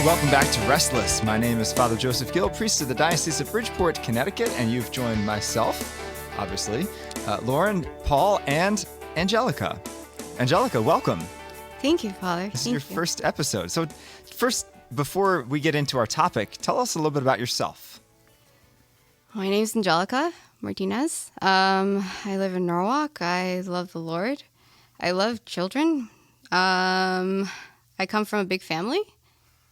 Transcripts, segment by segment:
Welcome back to Restless. My name is Father Joseph Gill, priest of the Diocese of Bridgeport, Connecticut, and you've joined myself, obviously, Lauren, Paul, and Angelica. Angelica, welcome. Thank you, Father. This is your first episode. So first, before we get into our topic, tell us a little bit about yourself. My name is Angelica Martinez. I live in Norwalk. I love the Lord. I love children. I come from a big family.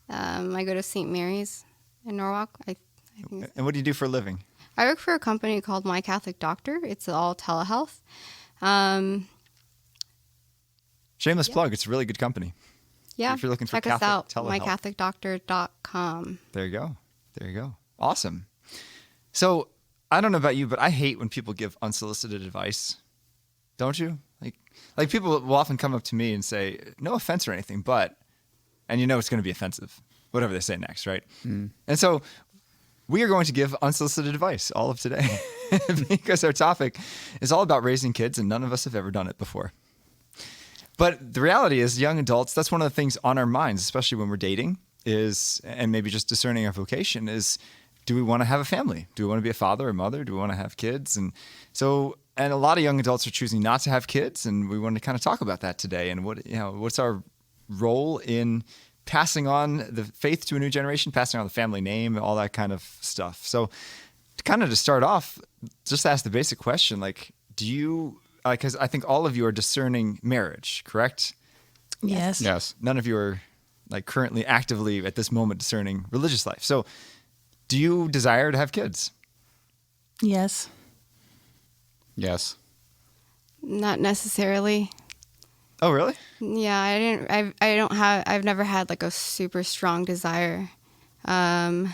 I go to St. Mary's in Norwalk. I think. And what do you do for a living? I work for a company called My Catholic Doctor. It's all telehealth. Shameless plug. It's a really good company. Yeah. If you're looking for check Catholic us out, telehealth. mycatholicdoctor.com. There you go. Awesome. So I don't know about you, but I hate when people give unsolicited advice. Don't you? Like people will often come up to me and say, no offense or anything, but, and you know it's going to be offensive, whatever they say next, right? Mm. And so we are going to give unsolicited advice all of today because our topic is all about raising kids and none of us have ever done it before. But the reality is, young adults, that's one of the things on our minds, especially when we're dating, and maybe just discerning our vocation is, do we want to have a family? Do we want to be a father or mother? Do we want to have kids? And a lot of young adults are choosing not to have kids, and we want to kind of talk about that today. And what's our role in passing on the faith to a new generation, passing on the family name, all that kind of stuff. So, to start off, just ask the basic question: because I think all of you are discerning marriage, correct? Yes. None of you are currently actively at this moment discerning religious life. So, do you desire to have kids? Yes. Yes. Not necessarily. Oh, really? Yeah, I've never had a super strong desire. Yeah.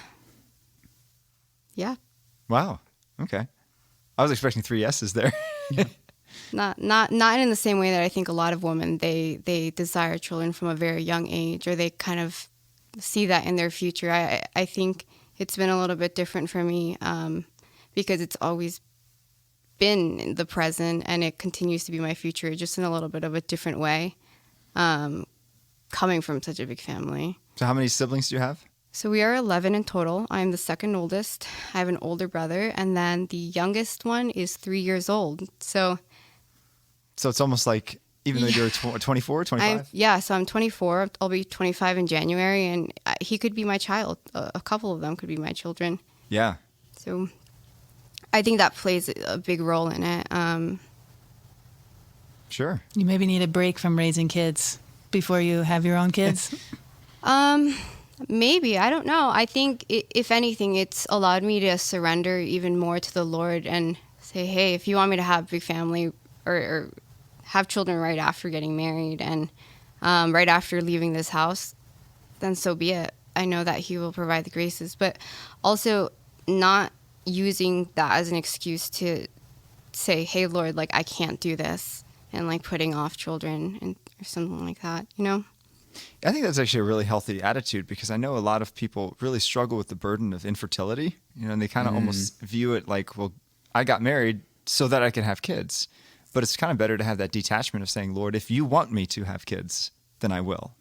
Wow. Okay. I was expecting 3 yeses there. Not in the same way that I think a lot of women, they desire children from a very young age, or they kind of see that in their future. I think it's been a little bit different for me because it's always been in the present and it continues to be my future, just in a little bit of a different way, coming from such a big family. So how many siblings do you have? So we are 11 in total. I'm the second oldest. I have an older brother, and then the youngest one is 3 years old. So it's almost like, even though you're 24, 25? So I'm 24. I'll be 25 in January, and he could be my child. A couple of them could be my children. Yeah. So I think that plays a big role in it. Sure. You maybe need a break from raising kids before you have your own kids. Maybe. I don't know. I think, if anything, it's allowed me to surrender even more to the Lord and say, hey, if you want me to have a big family or have children right after getting married and right after leaving this house, then so be it. I know that He will provide the graces, but also not using that as an excuse to say, hey, Lord, I can't do this, and putting off children or something like that, I think that's actually a really healthy attitude, because I know a lot of people really struggle with the burden of infertility, and they kind of almost view it like, well, I got married so that I can have kids. But it's kind of better to have that detachment of saying, Lord, if you want me to have kids, then I will.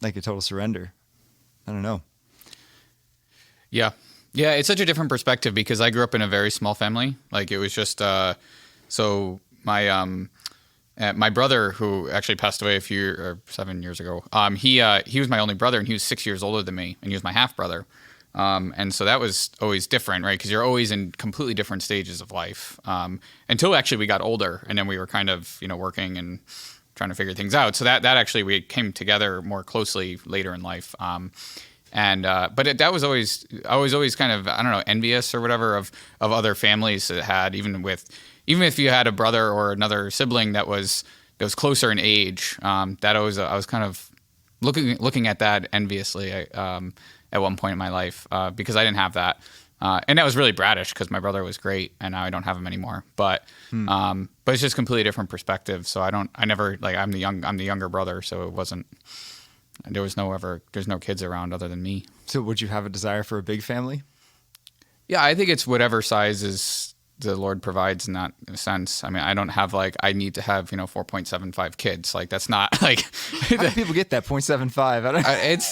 Like a total surrender. I don't know. Yeah. Yeah, it's such a different perspective because I grew up in a very small family. It was just, so my brother, who actually passed away 7 years ago, he was my only brother, and he was 6 years older than me, and he was my half brother. And so that was always different, right? Because you're always in completely different stages of life. Until actually we got older, and then we were kind of, working and trying to figure things out. So that actually we came together more closely later in life. But that was always, I was always kind of, I don't know, envious or whatever of other families that had, even if you had a brother or another sibling that was closer in age, I was kind of looking at that enviously at one point in my life because I didn't have that. And that was really bratish because my brother was great and now I don't have him anymore. But it's just completely different perspective. So I'm the younger brother, so there's no kids around other than me. So would you have a desire for a big family? Yeah, I think it's whatever size is the Lord provides in that sense. I mean, I don't have like, I need to have, 4.75 kids. Like that's not like, How do people get that 0.75? I don't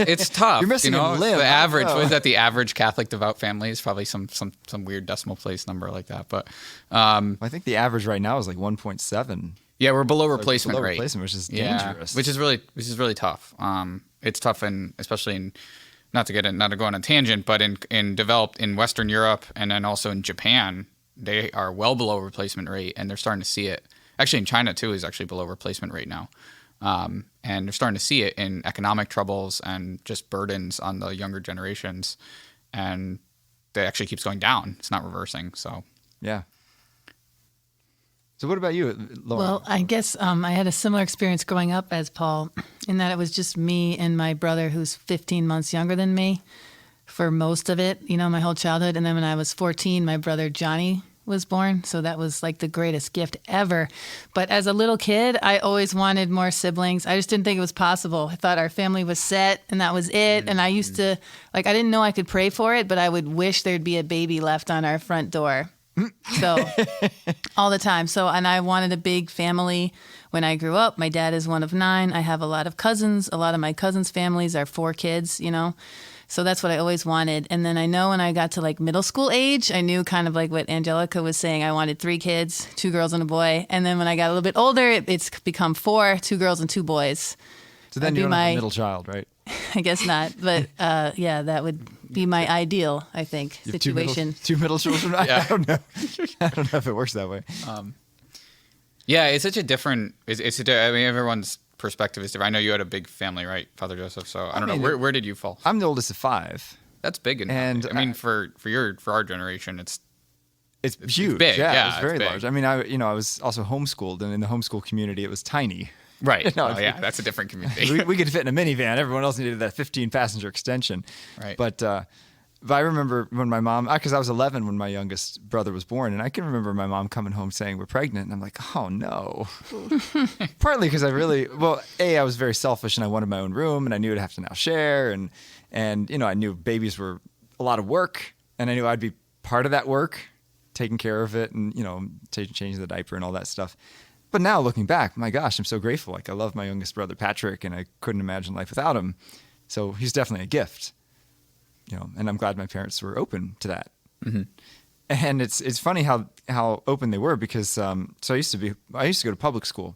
it's tough. You're missing a limb. The average, Oh. what is that? The average Catholic devout family is probably some weird decimal place number like that. But, I think the average right now is like 1.7. yeah, we're below replacement Below rate. replacement, which is Yeah, dangerous. which is really tough. It's tough, especially in not to go on a tangent, but in Western Europe and then also in Japan, they are well below replacement rate, and they're starting to see it. Actually, in China too is actually below replacement rate now, and they're starting to see it in economic troubles and just burdens on the younger generations, and it actually keeps going down. It's not reversing. So Yeah. So what about you, Laura? Well, I guess I had a similar experience growing up as Paul, in that it was just me and my brother, who's 15 months younger than me, for most of it, my whole childhood. And then when I was 14, my brother Johnny was born. So that was like the greatest gift ever. But as a little kid, I always wanted more siblings. I just didn't think it was possible. I thought our family was set and that was it. And I used to, I didn't know I could pray for it, but I would wish there'd be a baby left on our front door. So all the time. So, and I wanted a big family when I grew up. My dad is one of 9. I have a lot of cousins. A lot of my cousins' families are 4 kids, So that's what I always wanted. And then I know when I got to like middle school age, I knew kind of like what Angelica was saying. I wanted 3 kids, 2 girls and a boy. And then when I got a little bit older, it's become 4, 2 girls and 2 boys. So then That'd you be don't have my- a middle child, right? I guess not. But yeah, that would be my ideal, I think, You have situation. Two middle children? Yeah. I don't know. I don't know if it works that way. yeah, it's such a different. I mean, everyone's perspective is different. I know you had a big family, right, Father Joseph? So I don't mean, know where did you fall? I'm the oldest of 5. That's big, and I mean, for our generation, it's It's huge. big, yeah, it's very it's big. large. I mean, I was also homeschooled, and in the homeschool community, it was tiny. right. No, Oh, yeah, that's a different community. we could fit in a minivan. Everyone else needed that 15-passenger extension. Right. But I remember when my mom, because I was 11 when my youngest brother was born, and I can remember my mom coming home saying, "We're pregnant," and I'm like, "Oh no." Partly because I was very selfish, and I wanted my own room, and I knew I'd have to now share, and I knew babies were a lot of work, and I knew I'd be part of that work, taking care of it, and changing the diaper and all that stuff. But now looking back, my gosh, I'm so grateful. Like I love my youngest brother Patrick, and I couldn't imagine life without him. So he's definitely a gift, and I'm glad my parents were open to that. Mm-hmm. And it's funny how open they were because so I used to go to public school,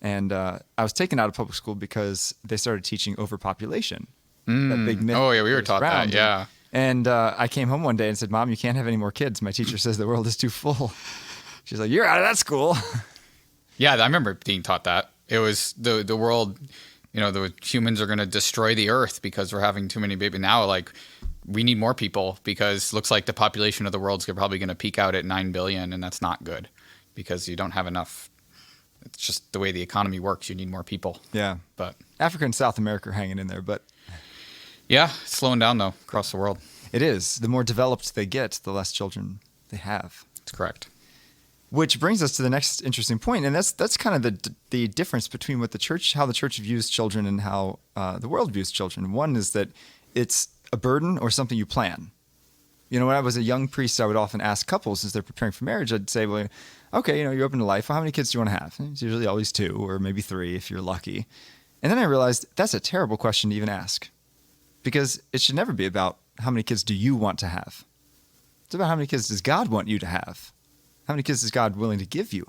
and I was taken out of public school because they started teaching overpopulation. That big myth Oh yeah, we were goes taught around. that. Yeah. And I came home one day and said, "Mom, you can't have any more kids. My teacher says the world is too full." She's like, "You're out of that school." Yeah, I remember being taught that. It was the world, the humans are going to destroy the earth because we're having too many babies. Now, like, we need more people because looks like the population of the world's probably going to peak out at 9 billion, and that's not good because you don't have enough. It's just the way the economy works. You need more people. Yeah. But Africa and South America are hanging in there, but yeah, it's slowing down, though, across the world. it is. The more developed they get, the less children they have. It's correct. Which brings us to the next interesting point, and that's kind of the difference between how the church views children and how the world views children. One is that it's a burden or something you plan. When I was a young priest, I would often ask couples as they're preparing for marriage. I'd say, "Well, okay, you're open to life. Well, how many kids do you want to have?" And it's usually always 2 or maybe 3 if you're lucky. And then I realized that's a terrible question to even ask, because it should never be about how many kids do you want to have. It's about how many kids does God want you to have. How many kids is God willing to give you?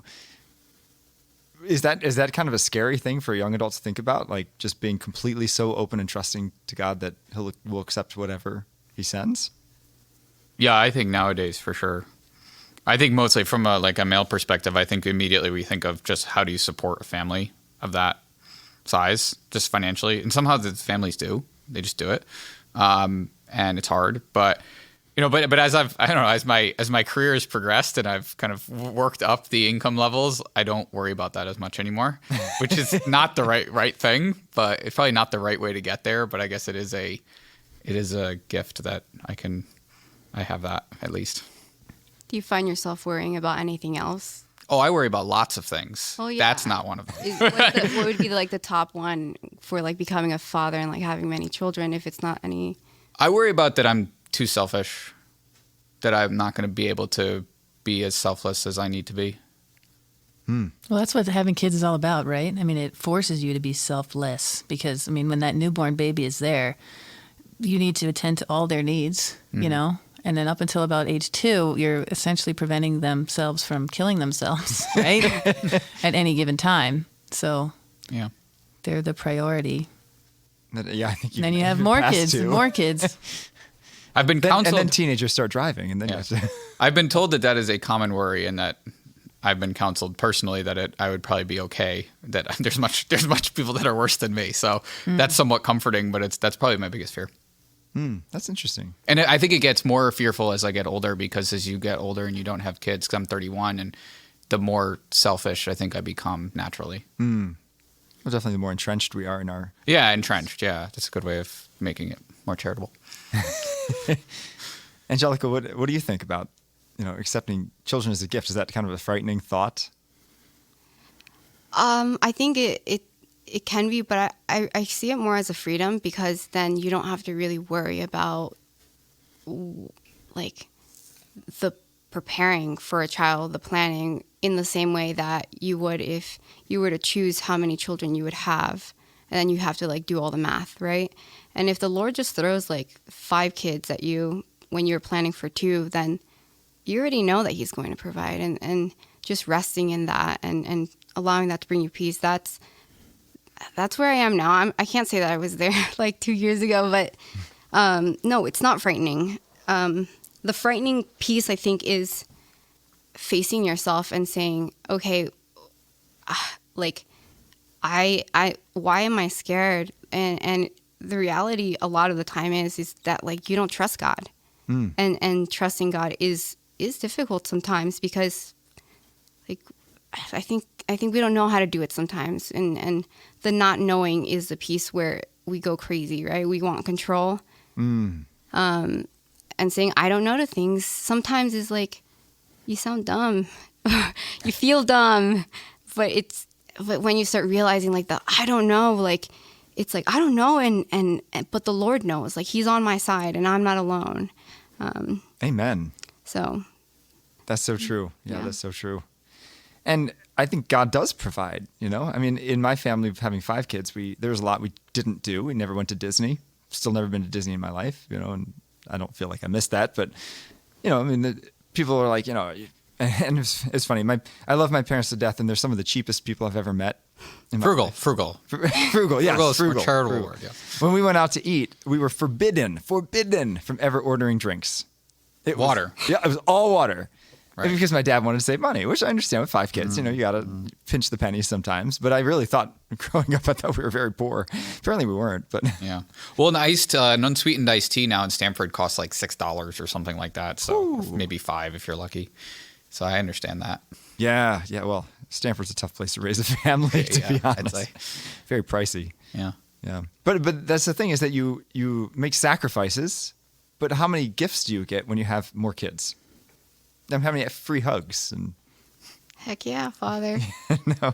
Is that kind of a scary thing for a young adult to think about? Like just being completely so open and trusting to God that will accept whatever he sends? Yeah, I think nowadays for sure. I think mostly from a male perspective, I think immediately we think of just how do you support a family of that size, just financially. And somehow the families do. They just do it. And it's hard. But but as my career has progressed and I've kind of worked up the income levels, I don't worry about that as much anymore, which is not the right thing, but it's probably not the right way to get there. But I guess it is a gift that I have that at least. Do you find yourself worrying about anything else? Oh, I worry about lots of things. Oh, yeah. That's not one of them. What would be like the top one for like becoming a father and like having many children if it's not any? I worry about that I'm too selfish, that I'm not going to be able to be as selfless as I need to be. Well, that's what having kids is all about, right? I mean, it forces you to be selfless because, I mean, when that newborn baby is there, you need to attend to all their needs, you know? And then up until about age 2, you're essentially preventing themselves from killing themselves, right? At any given time. So Yeah. they're the priority. Yeah, I think And then you have more kids and more kids. I've been counseled. And then teenagers start driving, and then you have to. I've been told that is a common worry, and that I've been counseled personally that I would probably be okay. That there's much people that are worse than me, so that's somewhat comforting. But that's probably my biggest fear. That's interesting. And I think it gets more fearful as I get older, because as you get older and you don't have kids, because I'm 31, and the more selfish I think I become naturally. Well, definitely the more entrenched we are in our. Yeah, entrenched. Yeah, that's a good way of making it more charitable. Angelica, what do you think about, accepting children as a gift? Is that kind of a frightening thought? I think it can be, but I see it more as a freedom, because then you don't have to really worry about like the preparing for a child, the planning, in the same way that you would if you were to choose how many children you would have, and then you have to like do all the math, right? And if the Lord just throws like 5 kids at you when you're planning for 2, then you already know that he's going to provide, and just resting in that and allowing that to bring you peace. That's where I am now. I can't say that I was there like 2 years ago, but no, it's not frightening. The frightening piece, I think, is facing yourself and saying, okay, like, why am I scared? And the reality a lot of the time is that like you don't trust God, and trusting God is difficult sometimes, because like I think we don't know how to do it sometimes, and the not knowing is the piece where we go crazy, right? We want control, and saying I don't know to things sometimes is like, you sound dumb, you feel dumb, but when you start realizing like the I don't know, like it's like I don't know, and but the Lord knows, like He's on my side and I'm not alone. Amen. So that's so true. Yeah, Yeah. that's so true. And I think God does provide, I mean, in my family of having 5 kids, there was a lot we didn't do. We never went to Disney. Still never been to Disney in my life, and I don't feel like I missed that. But, I mean, people are like, and it's funny. I love my parents to death, and they're some of the cheapest people I've ever met. Frugal. Frugal, yes. Frugal is a charitable frugal. word, yeah. When we went out to eat, we were forbidden from ever ordering drinks. Water. It was all water. Right. Because my dad wanted to save money, which I understand with 5 kids. You got to pinch the pennies sometimes. But I really thought, growing up, I thought we were very poor. Apparently we weren't. But Yeah. Well, an unsweetened iced tea now in Stanford costs like $6 or something like that. So maybe $5 if you're lucky. So I understand that. yeah. Well, Stanford's a tough place to raise a family, to be I'd honest. say. Very pricey. Yeah. Yeah. But that's the thing, is that you make sacrifices. But how many gifts do you get when you have more kids? How many free hugs? And heck yeah, Father. no.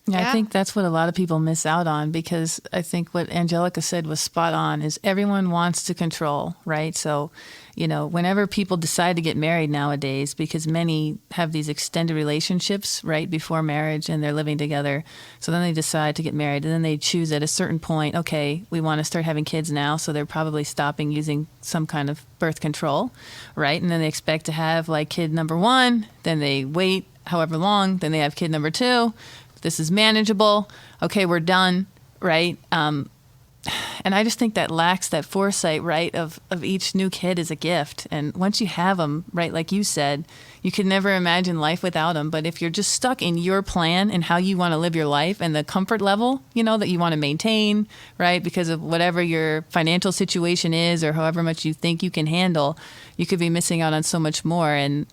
Yeah, I Yeah. think that's what a lot of people miss out on, because I think what Angelica said was spot on, is everyone wants to control, right? So, whenever people decide to get married nowadays, because many have these extended relationships right before marriage and they're living together. So then they decide to get married, and then they choose at a certain point, okay, we want to start having kids now. So they're probably stopping using some kind of birth control, right? And then they expect to have like kid number 1, then they wait however long, then they have kid number 2. This is manageable. Okay, we're done, right? And I just think that lacks that foresight, right, of each new kid is a gift. And once you have them, right, like you said, you could never imagine life without them. But if you're just stuck in your plan and how you want to live your life and the comfort level, that you want to maintain, right, because of whatever your financial situation is or however much you think you can handle, you could be missing out on so much more. And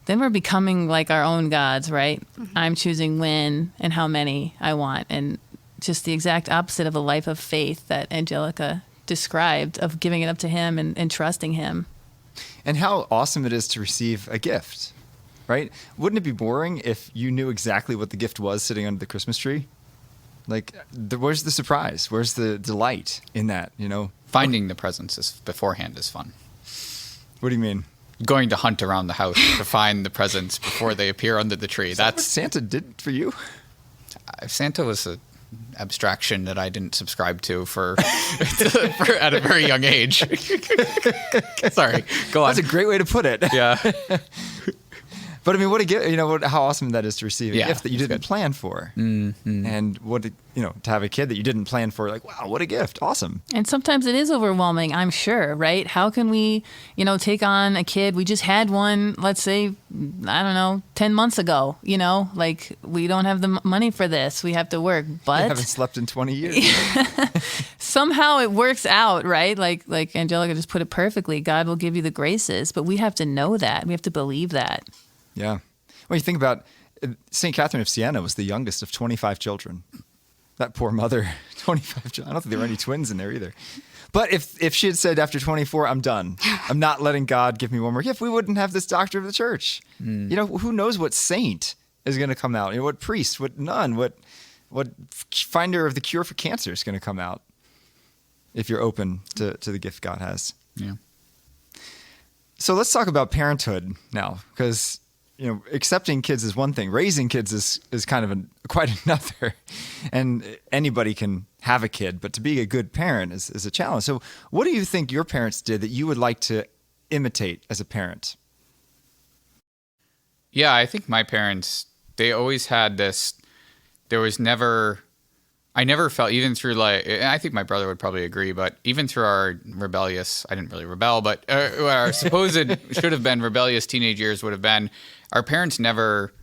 then we're becoming like our own gods, right? Mm-hmm. I'm choosing when and how many I want. And just the exact opposite of a life of faith that Angelica described, of giving it up to Him and trusting Him. And how awesome it is to receive a gift, right? Wouldn't it be boring if you knew exactly what the gift was sitting under the Christmas tree? Like, where's the surprise? Where's the delight in that, Finding the presents beforehand is fun. What do you mean? going to hunt around the house to find the presents before they appear under the tree. Is that what That's Santa did for you? Santa was a abstraction that I didn't subscribe to for at a very young age. Sorry, go on. That's a great way to put it. Yeah. But I mean, what a gift! You know how awesome that is to receive a Yeah, gift that you it's didn't good. plan for, and to have a kid that you didn't plan for. Like, wow, what a gift! Awesome. And sometimes it is overwhelming, I'm sure, right? How can we, take on a kid? We just had one, let's say, I don't know, 10 months ago, like we don't have the money for this. We have to work. I But haven't slept in 20 years. somehow it works out, right? Like Angelica just put it perfectly. God will give you the graces, but we have to know that. We have to believe that. Yeah. When you think about St. Catherine of Siena was the youngest of 25 children. That poor mother, 25 children. I don't think there were any twins in there either. But if she had said after 24, I'm done. I'm not letting God give me one more gift, we wouldn't have this doctor of the church. Who knows what saint is going to come out? What priest, what nun, what finder of the cure for cancer is going to come out if you're open to the gift God has. Yeah. So let's talk about parenthood now, because accepting kids is one thing. Raising kids is kind of quite another. And anybody can have a kid, but to be a good parent is a challenge. So what do you think your parents did that you would like to imitate as a parent? Yeah, I think my parents, they always had this, I never felt, even through and I think my brother would probably agree, but even through our I didn't really rebel, but our supposed should have been rebellious teenage years would have been, our parents never,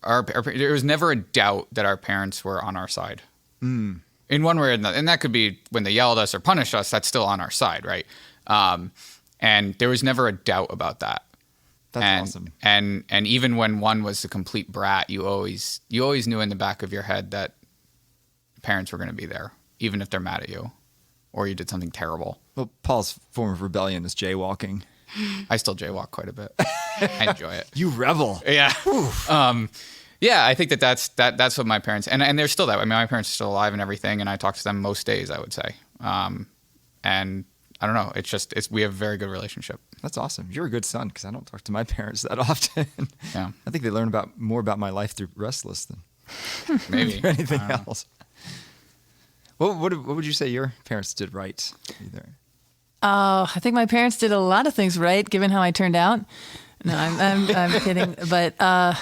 there was never a doubt that our parents were on our side. In one way or another. And that could be when they yelled at us or punished us, that's still on our side, right? And there was never a doubt about that. That's awesome. And even when one was a complete brat, you always knew in the back of your head that parents were going to be there, even if they're mad at you or you did something terrible. Well, Paul's form of rebellion is jaywalking. I still jaywalk quite a bit. I enjoy it. You rebel. Yeah. Yeah, I think that's what my parents, and they're still that way. I mean, my parents are still alive and everything, and I talk to them most days, I would say. And I don't know, we have a very good relationship. That's awesome. You're a good son, because I don't talk to my parents that often. Yeah. I think they learn more about my life through Restless than Maybe. anything else. What would you say your parents did right? Either? I think my parents did a lot of things right, given how I turned out. No, I'm kidding. But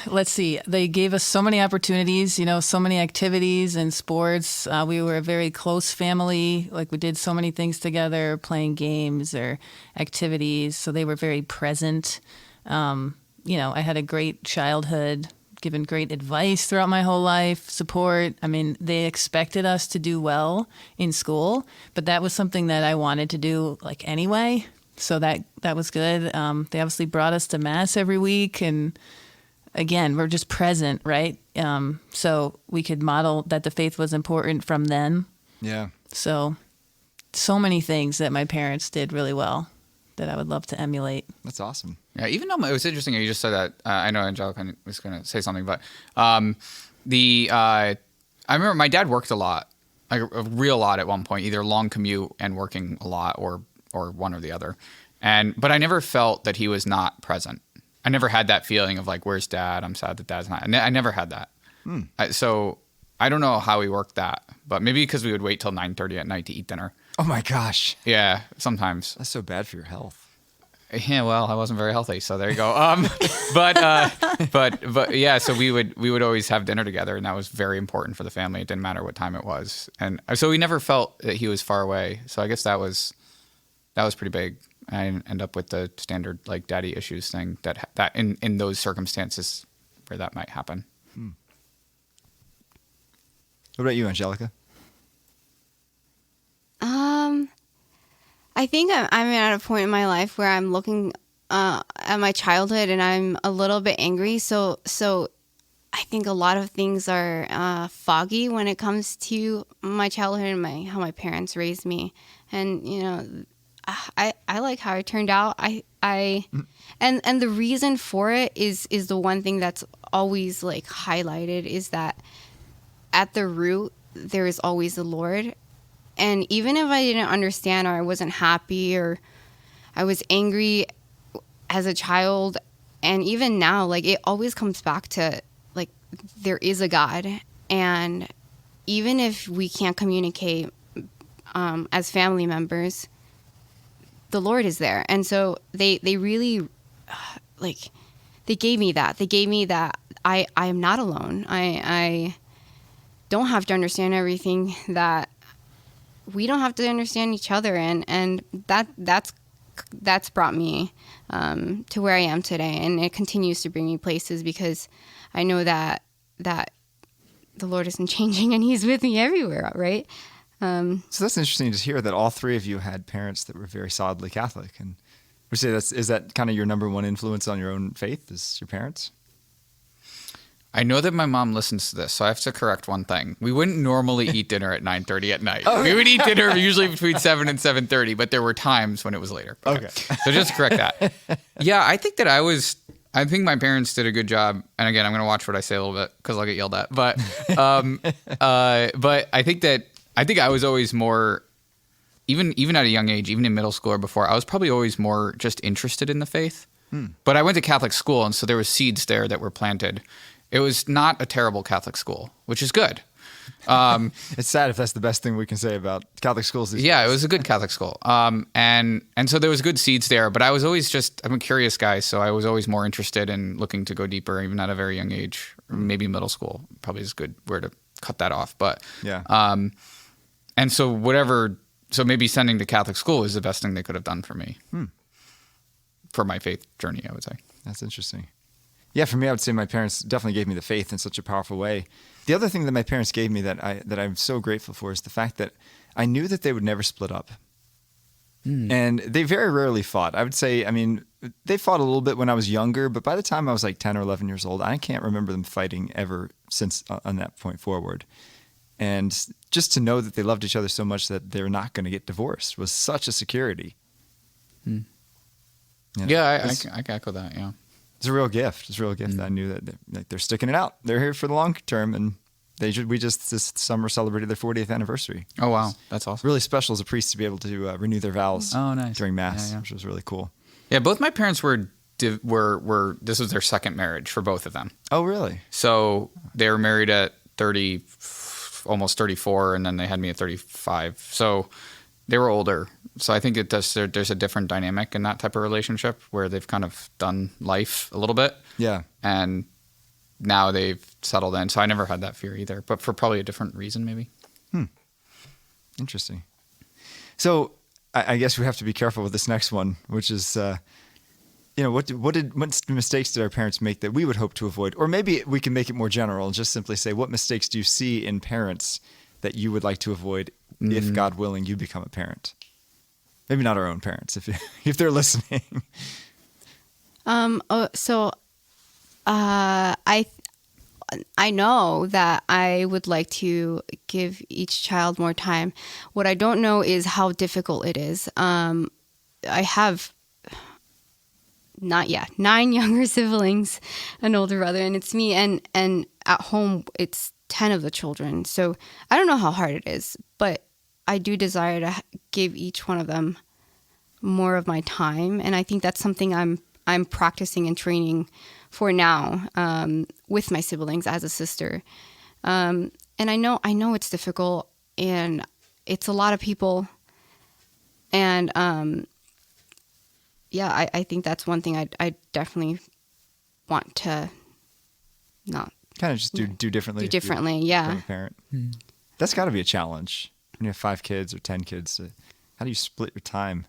let's see. They gave us so many opportunities, so many activities and sports. We were a very close family. Like we did so many things together, playing games or activities. So they were very present. I had a great childhood, given great advice throughout my whole life, support. I mean, they expected us to do well in school, but that was something that I wanted to do anyway. So that was good. They obviously brought us to mass every week. And again, we're just present, right? So we could model that the faith was important from them. Yeah. So many things that my parents did really well that I would love to emulate. That's awesome. Yeah, even though it was interesting you just said that. I know Angelica was going to say something, but I remember my dad worked a lot, like a real lot at one point, either long commute and working a lot or one or the other. But I never felt that he was not present. I never had that feeling of where's dad? I'm sad that dad's not. I never had that. So I don't know how he worked that, but maybe because we would wait till 9:30 at night to eat dinner. Oh my gosh. Yeah, sometimes. That's so bad for your health. Yeah, well, I wasn't very healthy, so there you go. But yeah, so we would always have dinner together, and that was very important for the family. It didn't matter what time it was, and so we never felt that he was far away. So I guess that was pretty big. I didn't end up with the standard daddy issues thing that in those circumstances where that might happen. What about you, Angelica? I think I'm at a point in my life where I'm looking at my childhood and I'm a little bit angry. So I think a lot of things are foggy when it comes to my childhood and how my parents raised me. And I like how it turned out. And the reason for it is the one thing that's always highlighted is that at the root there is always the Lord. And even if I didn't understand or I wasn't happy or I was angry, as a child, and even now, like, it always comes back to, like, there is a God, and even if we can't communicate as family members, the Lord is there. And so they really, like, they gave me that. They gave me that I am not alone. I don't have to understand everything, that we don't have to understand each other. And that's brought me to where I am today. And it continues to bring me places, because I know that the Lord isn't changing, and he's with me everywhere, right? So that's interesting to hear that all three of you had parents that were very solidly Catholic. And would you say is that kind of your number one influence on your own faith, is your parents? I know that my mom listens to this, so I have to correct one thing. We wouldn't normally eat dinner at 9:30 at night. We would eat dinner usually between 7 and 7:30, but there were times when it was later. Okay. So just to correct that. Yeah, I think my parents did a good job. And again, I'm going to watch what I say a little bit because I'll get yelled at. But I think I was always more, even at a young age, even in middle school or before, I was probably always more just interested in the faith. But I went to Catholic school, and so there was seeds there that were planted. It was not a terrible Catholic school, which is good. It's sad if that's the best thing we can say about Catholic schools these days. Yeah, it was a good Catholic school. And so there was good seeds there, but I was always I'm a curious guy, so I was always more interested in looking to go deeper, even at a very young age, or maybe middle school probably is a good where to cut that off. But yeah. And so maybe sending to Catholic school is the best thing they could have done for me. For my faith journey, I would say. That's interesting. Yeah, for me, I would say my parents definitely gave me the faith in such a powerful way. The other thing that my parents gave me that I'm so grateful for is the fact that I knew that they would never split up. And they very rarely fought. I would say, I mean, they fought a little bit when I was younger, but by the time I was like 10 or 11 years old, I can't remember them fighting ever since on that point forward. And just to know that they loved each other so much that they're not going to get divorced was such a security. You know, yeah, I echo that, yeah. It's a real gift. It's a real gift that I knew that they're sticking it out. They're here for the long term, and we just this summer celebrated their 40th anniversary. Oh wow, that's awesome. Really special as a priest to be able to renew their vows. Nice. During Mass, which was really cool. Yeah, both my parents were this was their second marriage for both of them. Oh really? So they were married at 30, almost 34, and then they had me at 35. So they were older. So I think there's a different dynamic in that type of relationship where they've kind of done life a little bit. Yeah. And now they've settled in. So I never had that fear either, but for probably a different reason maybe. Interesting. So I guess we have to be careful with this next one, which is, what mistakes did our parents make that we would hope to avoid? Or maybe we can make it more general and just simply say, what mistakes do you see in parents that you would like to avoid if, God willing, you become a parent? Maybe not our own parents, if they're listening. I know that I would like to give each child more time. What I don't know is how difficult it is. I have 9 younger siblings, an older brother, and it's me. And at home, it's 10 of the children. So I don't know how hard it is, but I do desire to give each one of them more of my time, and I think that's something I'm practicing and training for now with my siblings as a sister. And I know it's difficult, and it's a lot of people, and I think that's one thing I definitely want to not kind of just do differently. Do differently, yeah. From a parent. That's got to be a challenge. When you have 5 kids or 10 kids, how do you split your time?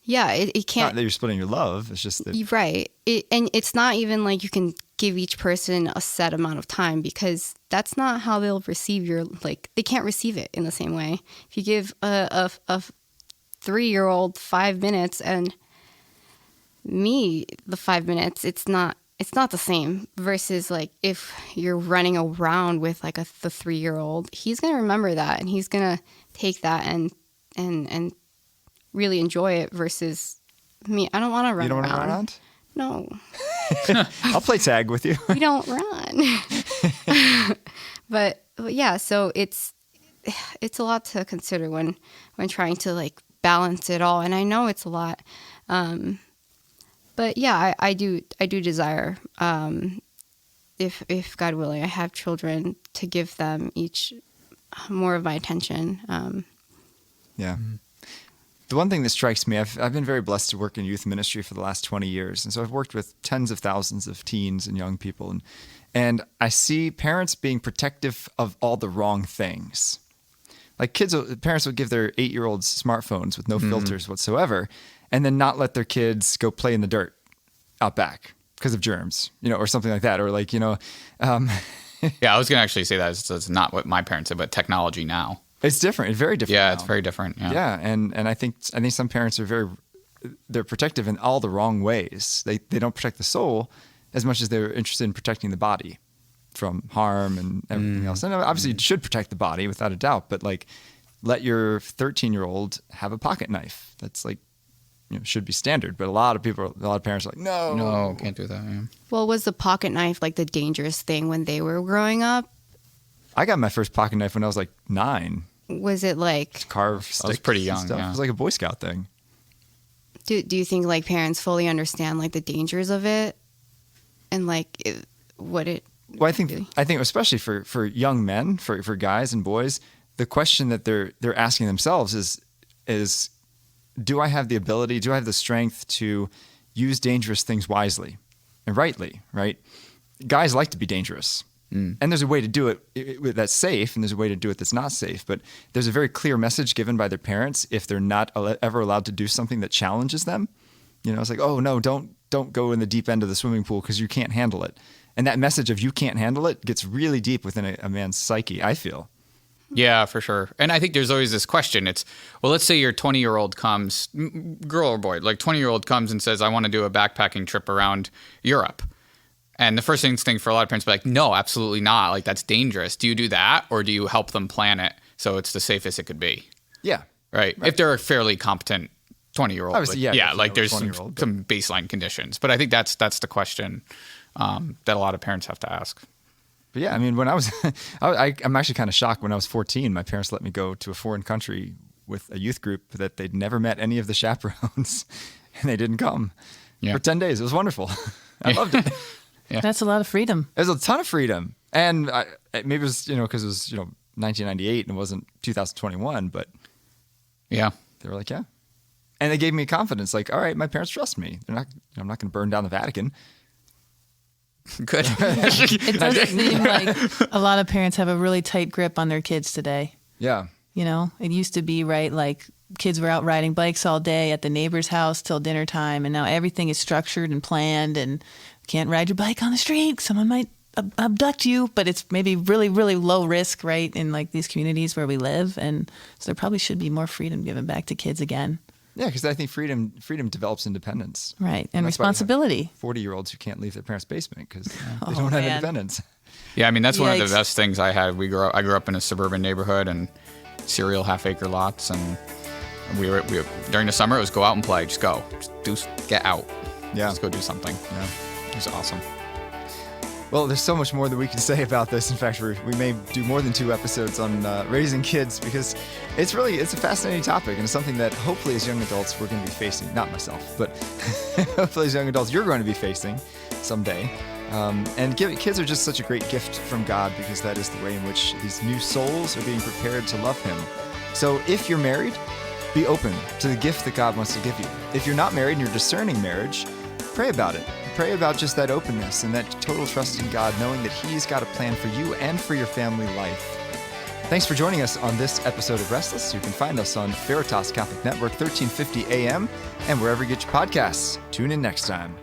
Yeah, it can't. Not that you're splitting your love. It's just that. Right. And it's not even like you can give each person a set amount of time, because that's not how they'll receive they can't receive it in the same way. If you give a 3-year-old 5 minutes and me the 5 minutes, it's not the same, versus like if you're running around with like the 3-year-old, he's going to remember that, and he's going to take that and really enjoy it, versus me. I don't want to run around. You don't want to run around? No. I'll play tag with you. We don't run. But yeah, so it's a lot to consider when trying to like balance it all. And I know it's a lot. But yeah, I do desire, if God willing, I have children, to give them each more of my attention. Yeah. The one thing that strikes me, I've been very blessed to work in youth ministry for the last 20 years. And so I've worked with tens of thousands of teens and young people. And I see parents being protective of all the wrong things. Like parents would give their 8-year-olds smartphones with no filters whatsoever, and then not let their kids go play in the dirt out back because of germs, or something like that. Or like, Yeah, I was going to actually say that it's not what my parents did, but technology now. it's different. It's very different. Yeah, now. it's very different. Yeah. Yeah, and I think some parents are they're protective in all the wrong ways. They don't protect the soul as much as they're interested in protecting the body from harm and everything else. And obviously, you should protect the body without a doubt. But like, let your 13-year-old have a pocket knife. That's like, should be standard. But a lot of parents are like, No, can't do that. Yeah. Well, was the pocket knife like the dangerous thing when they were growing up? I got my first pocket knife when I was like 9. Was it like, Carve I was sticks pretty and young, stuff. yeah. It was like a Boy Scout thing. do you think like parents fully understand like the dangers of it, and like what it? Well, I think especially for young men, for guys and boys, the question that they're asking themselves is, do I have the ability? Do I have the strength to use dangerous things wisely and rightly? Right? Guys like to be dangerous. And there's a way to do it that's safe, and there's a way to do it that's not safe. But there's a very clear message given by their parents if they're not ever allowed to do something that challenges them. It's like, oh no, don't go in the deep end of the swimming pool because you can't handle it. And that message of you can't handle it gets really deep within a man's psyche, I feel. Yeah, for sure. And I think there's always this question. It's, well, let's say your 20-year-old comes, girl or boy, like 20-year-old comes and says, I want to do a backpacking trip around Europe. And the first instinct for a lot of parents will be like, no, absolutely not. Like, that's dangerous. Do you do that, or do you help them plan it so it's the safest it could be? Yeah. Right. If they're a fairly competent 20-year-old. Obviously, yeah, like there's 20-year-old, some baseline conditions. But I think that's the question that a lot of parents have to ask. But yeah, I mean, when I was, I'm actually kind of shocked. When I was 14, my parents let me go to a foreign country with a youth group that they'd never met any of the chaperones, and they didn't come for 10 days. It was wonderful. I loved it. Yeah. That's a lot of freedom. There's a ton of freedom, and maybe it was because it was 1998 and it wasn't 2021, but Yeah. they were like, yeah, and they gave me confidence. Like, all right, my parents trust me. They're not. I'm not going to burn down the Vatican. Good. It does seem like a lot of parents have a really tight grip on their kids today. Yeah, It used to be, right, like kids were out riding bikes all day at the neighbor's house till dinner time, and now everything is structured and planned, and can't ride your bike on the street. Someone might abduct you, but it's maybe really, really low risk, right, in like these communities where we live. And so there probably should be more freedom given back to kids again. yeah, because I think freedom develops independence. Right, and That's why you have responsibility. 40-year-olds who can't leave their parents' basement because they Oh, don't have man. independence. Yeah, I mean, that's one of Yikes. the best things I had. I grew up in a suburban neighborhood and serial half-acre lots, and we were during the summer it was go out and play, just go, get out, Yeah. just go do something. Yeah. It was awesome. Well, there's so much more that we can say about this. In fact, we may do more than 2 episodes on raising kids because it's a fascinating topic, and it's something that hopefully as young adults we're going to be facing. Not myself, but hopefully as young adults you're going to be facing someday. And kids are just such a great gift from God because that is the way in which these new souls are being prepared to love Him. So if you're married, be open to the gift that God wants to give you. If you're not married and you're discerning marriage, pray about it. Pray about just that openness and that total trust in God, knowing that He's got a plan for you and for your family life. Thanks for joining us on this episode of Restless. You can find us on Veritas Catholic Network, 1350 AM, and wherever you get your podcasts. Tune in next time.